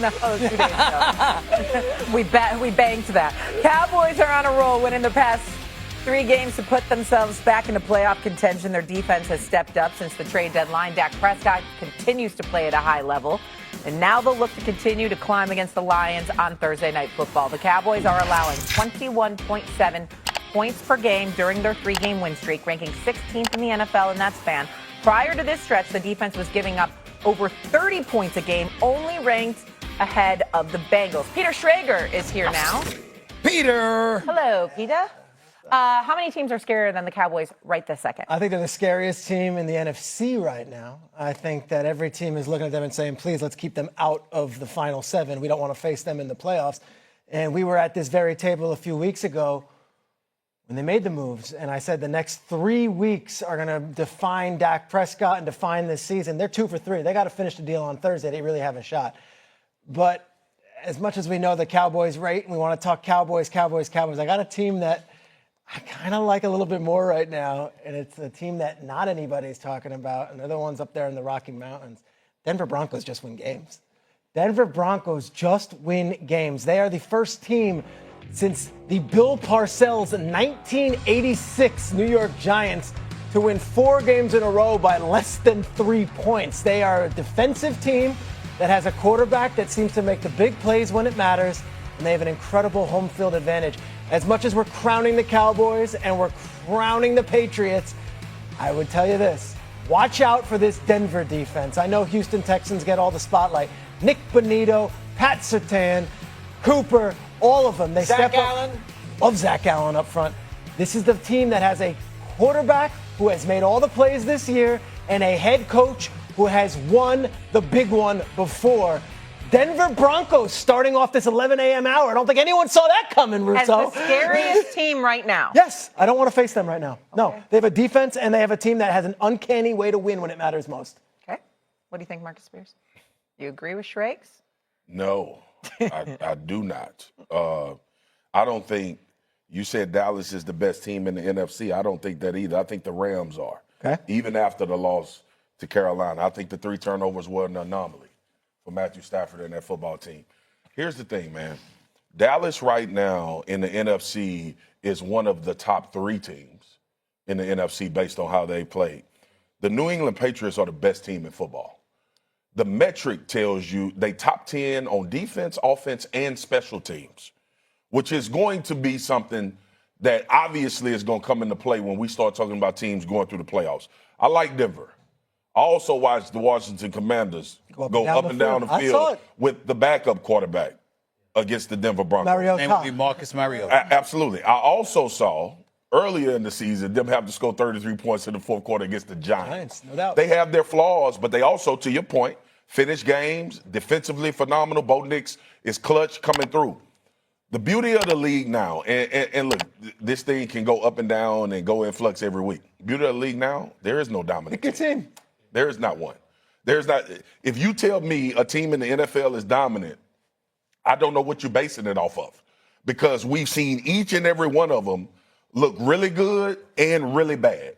No, 2 days ago. we banked that. Cowboys are on a roll, winning the past 3 games to put themselves back into playoff contention. Their defense has stepped up since the trade deadline. Dak Prescott continues to play at a high level. And now they'll look to continue to climb against the Lions on Thursday Night Football. The Cowboys are allowing 21.7 points per game during their 3-game win streak, ranking 16th in the NFL in that span. Prior to this stretch, the defense was giving up over 30 points a game, only ranked ahead of the Bengals. Peter Schrager is here now. Peter! Hello, Peter. How many teams are scarier than the Cowboys right this second? I think they're the scariest team in the NFC right now. I think that every team is looking at them and saying, please, let's keep them out of the final 7. We don't want to face them in the playoffs. And we were at this very table a few weeks ago when they made the moves. And I said the next 3 weeks are going to define Dak Prescott and define this season. They're 2 for 3. They got to finish the deal on Thursday. They really have a shot. But as much as we know the Cowboys rate, and we want to talk Cowboys, I got a team that I kind of like a little bit more right now, and it's a team that not anybody's talking about, and they're the ones up there in the Rocky Mountains. Denver Broncos just win games. Denver Broncos just win games. They are the first team since the Bill Parcells 1986 New York Giants to win 4 games in a row by less than 3 points. They are a defensive team that has a quarterback that seems to make the big plays when it matters, and they have an incredible home field advantage. As much as we're crowning the Cowboys and we're crowning the Patriots, I would tell you this. Watch out for this Denver defense. I know Houston Texans get all the spotlight. Nick Bonito, Pat Surtain, Cooper, all of them. They Zach step up. Allen. Love Zach Allen up front. This is the team that has a quarterback who has made all the plays this year and a head coach who has won the big one before. Denver Broncos starting off this 11 a.m. hour. I don't think anyone saw that coming, Russo. As the scariest team right now. Yes, I don't want to face them right now. Okay. No, they have a defense and they have a team that has an uncanny way to win when it matters most. Okay. What do you think, Marcus Spears? You agree with Schrags? No, I do not. I don't think you said Dallas is the best team in the NFC. I don't think that either. I think the Rams are. Okay. Even after the loss to Carolina, I think the 3 turnovers were an anomaly for Matthew Stafford and that football team. Here's the thing, man. Dallas right now in the NFC is one of the top 3 teams in the NFC based on how they played. The New England Patriots are the best team in football. The metric tells you they top 10 on defense, offense, and special teams, which is going to be something that obviously is going to come into play when we start talking about teams going through the playoffs. I like Denver. I also watched the Washington Commanders go up and down the field with the backup quarterback against the Denver Broncos. Name would be Marcus Mariota. Absolutely. I also saw earlier in the season them have to score 33 points in the 4th quarter against the Giants. No doubt. They have their flaws, but they also, to your point, finish games, defensively phenomenal. Bo Nix is clutch coming through. The beauty of the league now, and look, this thing can go up and down and go in flux every week. Beauty of the league now, there is no dominant team. There is not one. There's not. If you tell me a team in the NFL is dominant, I don't know what you're basing it off of, because we've seen each and every one of them look really good and really bad.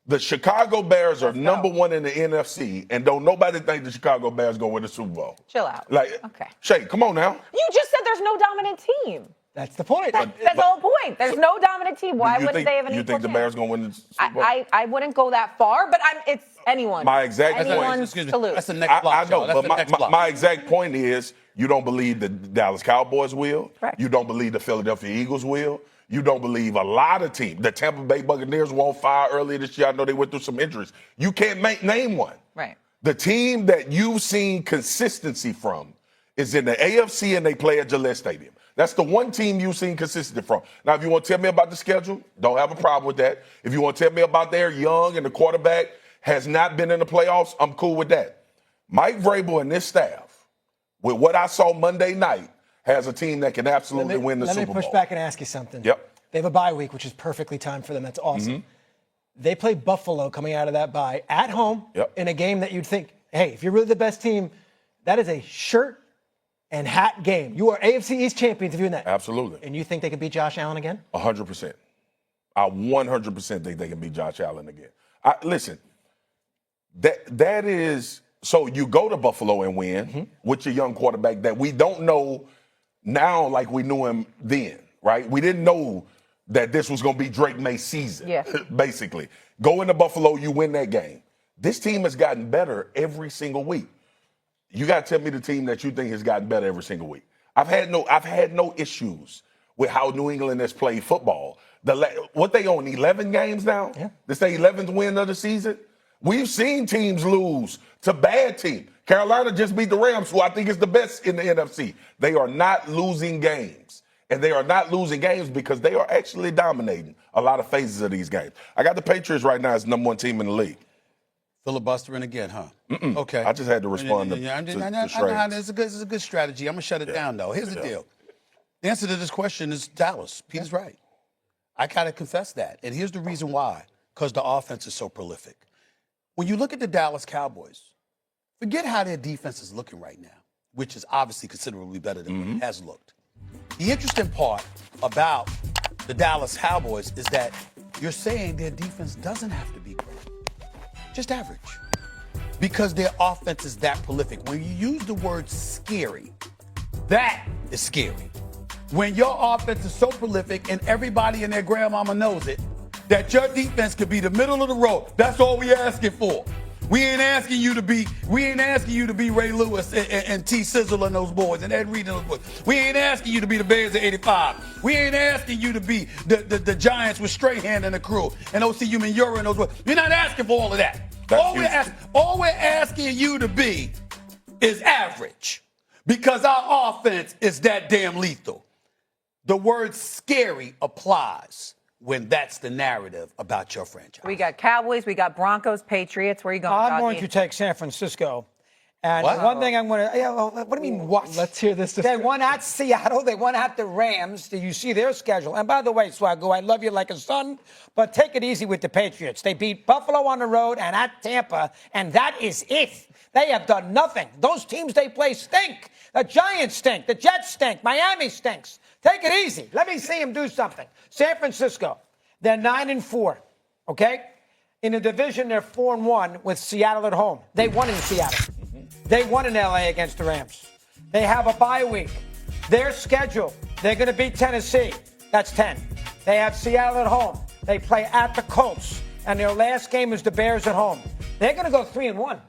The Chicago Bears are number 1 in the NFC, and don't nobody think the Chicago Bears go win the Super Bowl. Chill out. Okay. Shay, come on now. You just said there's no dominant team. That's the point. That's the whole point. There's no dominant team. Why wouldn't they have an equal You think the Bears going to win the Super Bowl? I wouldn't go that far, but it's anyone's. My exact point. Anyone's to lose. That's the next block. I know, but my exact point is you don't believe the Dallas Cowboys will. Correct. You don't believe the Philadelphia Eagles will. You don't believe a lot of teams. The Tampa Bay Buccaneers were on fire earlier this year. I know they went through some injuries. You can't name one. Right. The team that you've seen consistency from is in the AFC, and they play at Gillette Stadium. That's the one team you've seen consistency from. Now, if you want to tell me about the schedule, don't have a problem with that. If you want to tell me about their young and the quarterback has not been in the playoffs, I'm cool with that. Mike Vrabel and this staff, with what I saw Monday night, has a team that can absolutely win the Super Bowl. Let me push back and ask you something. Yep. They have a bye week, which is perfectly timed for them. That's awesome. Mm-hmm. They play Buffalo coming out of that bye at home in a game that you'd think, hey, if you're really the best team, that is a shirt and hat game. You are AFC East champions if you're in that. Absolutely. And you think they could beat Josh Allen again? 100%. I 100% think they can beat Josh Allen again. Listen, that is So you go to Buffalo and win with your young quarterback that we don't know now like we knew him then, right? We didn't know that this was going to be Drake May's season, basically. Go into Buffalo, you win that game. This team has gotten better every single week. You got to tell me the team that you think has gotten better every single week. I've had no issues with how New England has played football. What they own 11 games now? Yeah. This their 11th win of the season. We've seen teams lose to bad teams. Carolina just beat the Rams, who I think is the best in the NFC. They are not losing games. And they are not losing games because they are actually dominating a lot of phases of these games. I got the Patriots right now as the #1 team in the league. Filibustering again, huh? Okay. I just had to respond to It's a good strategy. I'm going to shut it down, though. Here's the deal. The answer to this question is Dallas. Peter's right. I got to confess that. And here's the reason why. Because the offense is so prolific. When you look at the Dallas Cowboys, forget how their defense is looking right now, which is obviously considerably better than what it has looked. The interesting part about the Dallas Cowboys is that you're saying their defense doesn't have to be great, just average, because their offense is that prolific. When you use the word scary, that is scary. When your offense is so prolific and everybody and their grandmama knows it, that your defense could be the middle of the road. That's all we asking for. We ain't asking you to be Ray Lewis and T. Sizzle and those boys and Ed Reed and those boys. We ain't asking you to be the Bears of '85. We ain't asking you to be the Giants with Strahan and the crew and O.C. Umenyiora and those boys. We're not asking for all of that. All we're asking you to be is average, because our offense is that damn lethal. The word scary applies when that's the narrative about your franchise. We got Cowboys, we got Broncos, Patriots. Where are you going? I'm going to take San Francisco. And one thing I'm going to, what do you mean, what? Let's hear this. They won at Seattle. They won at the Rams. Do you see their schedule? And by the way, Swaggo, I love you like a son, but take it easy with the Patriots. They beat Buffalo on the road and at Tampa, and that is it. They have done nothing. Those teams they play stink. The Giants stink. The Jets stink. Miami stinks. Take it easy. Let me see them do something. San Francisco, they're 9-4, okay? In the division, they're 4-1 with Seattle at home. They won in Seattle. They won in L.A. against the Rams. They have a bye week. Their schedule, they're going to beat Tennessee. That's 10. They have Seattle at home. They play at the Colts. And their last game is the Bears at home. They're going to go 3-1.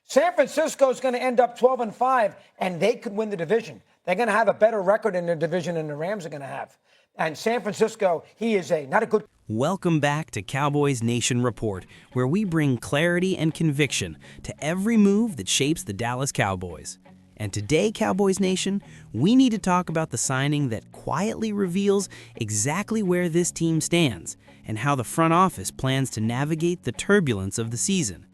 San Francisco is going to end up 12-5, and they could win the division. They're going to have a better record in their division than the Rams are going to have. And San Francisco, he is not a good... Welcome back to Cowboys Nation Report, where we bring clarity and conviction to every move that shapes the Dallas Cowboys. And today, Cowboys Nation, we need to talk about the signing that quietly reveals exactly where this team stands and how the front office plans to navigate the turbulence of the season.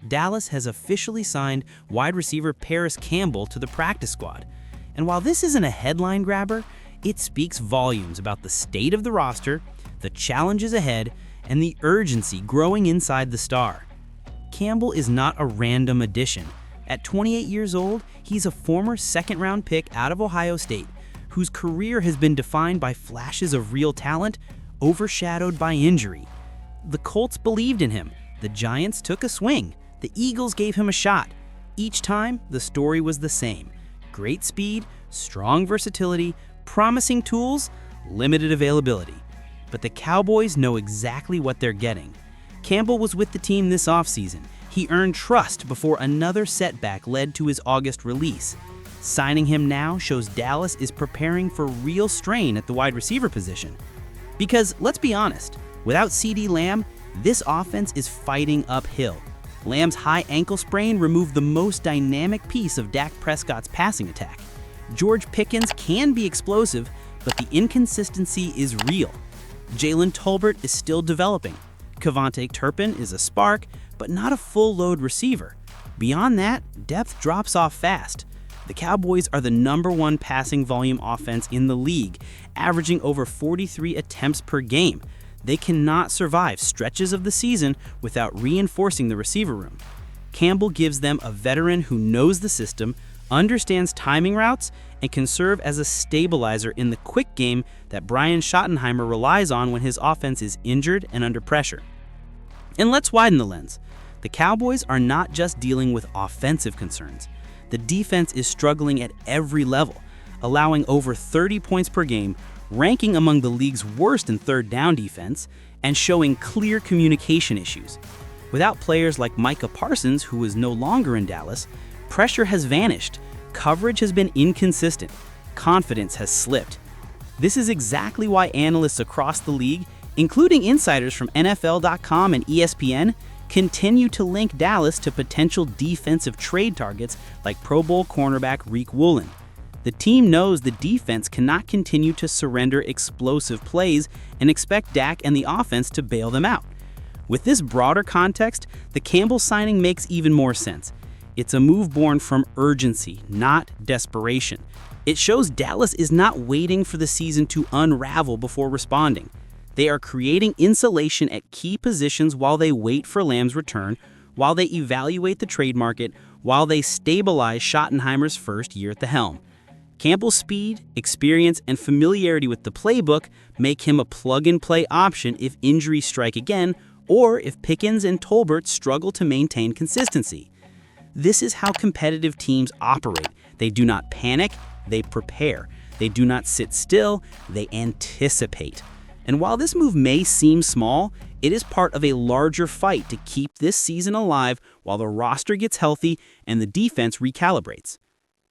Dallas has officially signed wide receiver Paris Campbell to the practice squad. And while this isn't a headline grabber, it speaks volumes about the state of the roster, the challenges ahead, and the urgency growing inside the star. Campbell is not a random addition. At 28 years old, he's a former second-round pick out of Ohio State, whose career has been defined by flashes of real talent, overshadowed by injury. The Colts believed in him. The Giants took a swing. The Eagles gave him a shot. Each time, the story was the same. Great speed, strong versatility, promising tools, limited availability. But the Cowboys know exactly what they're getting. Campbell was with the team this offseason. He earned trust before another setback led to his August release. Signing him now shows Dallas is preparing for real strain at the wide receiver position. Because, let's be honest, without CeeDee Lamb, this offense is fighting uphill. Lamb's high ankle sprain removed the most dynamic piece of Dak Prescott's passing attack. George Pickens can be explosive, but the inconsistency is real. Jalen Tolbert is still developing. Kevontae Turpin is a spark, but not a full-load receiver. Beyond that, depth drops off fast. The Cowboys are the #1 passing volume offense in the league, averaging over 43 attempts per game. They cannot survive stretches of the season without reinforcing the receiver room. Campbell gives them a veteran who knows the system, understands timing routes, and can serve as a stabilizer in the quick game that Brian Schottenheimer relies on when his offense is injured and under pressure. And let's widen the lens. the Cowboys are not just dealing with offensive concerns. The defense is struggling at every level, allowing over 30 points per game, ranking among the league's worst in third down defense, and showing clear communication issues. Without players like Micah Parsons, who is no longer in Dallas, pressure has vanished, coverage has been inconsistent, confidence has slipped. This is exactly why analysts across the league, including insiders from NFL.com and ESPN, continue to link Dallas to potential defensive trade targets like Pro Bowl cornerback Reek Woolen. The team knows the defense cannot continue to surrender explosive plays and expect Dak and the offense to bail them out. With this broader context, the Campbell signing makes even more sense. It's a move born from urgency, not desperation. It shows Dallas is not waiting for the season to unravel before responding. They are creating insulation at key positions while they wait for Lamb's return, while they evaluate the trade market, while they stabilize Schottenheimer's first year at the helm. Campbell's speed, experience, and familiarity with the playbook make him a plug-and-play option if injuries strike again or if Pickens and Tolbert struggle to maintain consistency. This is how competitive teams operate. They do not panic, they prepare. They do not sit still, they anticipate. And while this move may seem small, it is part of a larger fight to keep this season alive while the roster gets healthy and the defense recalibrates.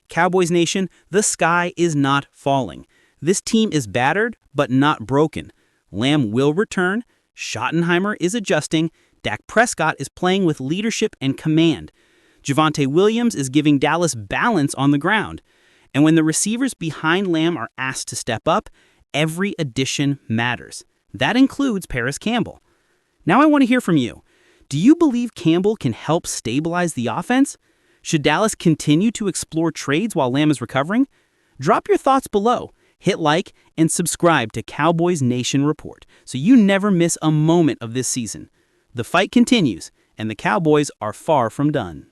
Cowboys Nation, the sky is not falling. This team is battered, but not broken. Lamb will return, Schottenheimer is adjusting, Dak Prescott is playing with leadership and command. Javonte Williams is giving Dallas balance on the ground. And when the receivers behind Lamb are asked to step up, every addition matters. That includes Paris Campbell. Now I want to hear from you. Do you believe Campbell can help stabilize the offense? Should Dallas continue to explore trades while Lamb is recovering? Drop your thoughts below, hit like, and subscribe to Cowboys Nation Report so you never miss a moment of this season. The fight continues, and the Cowboys are far from done.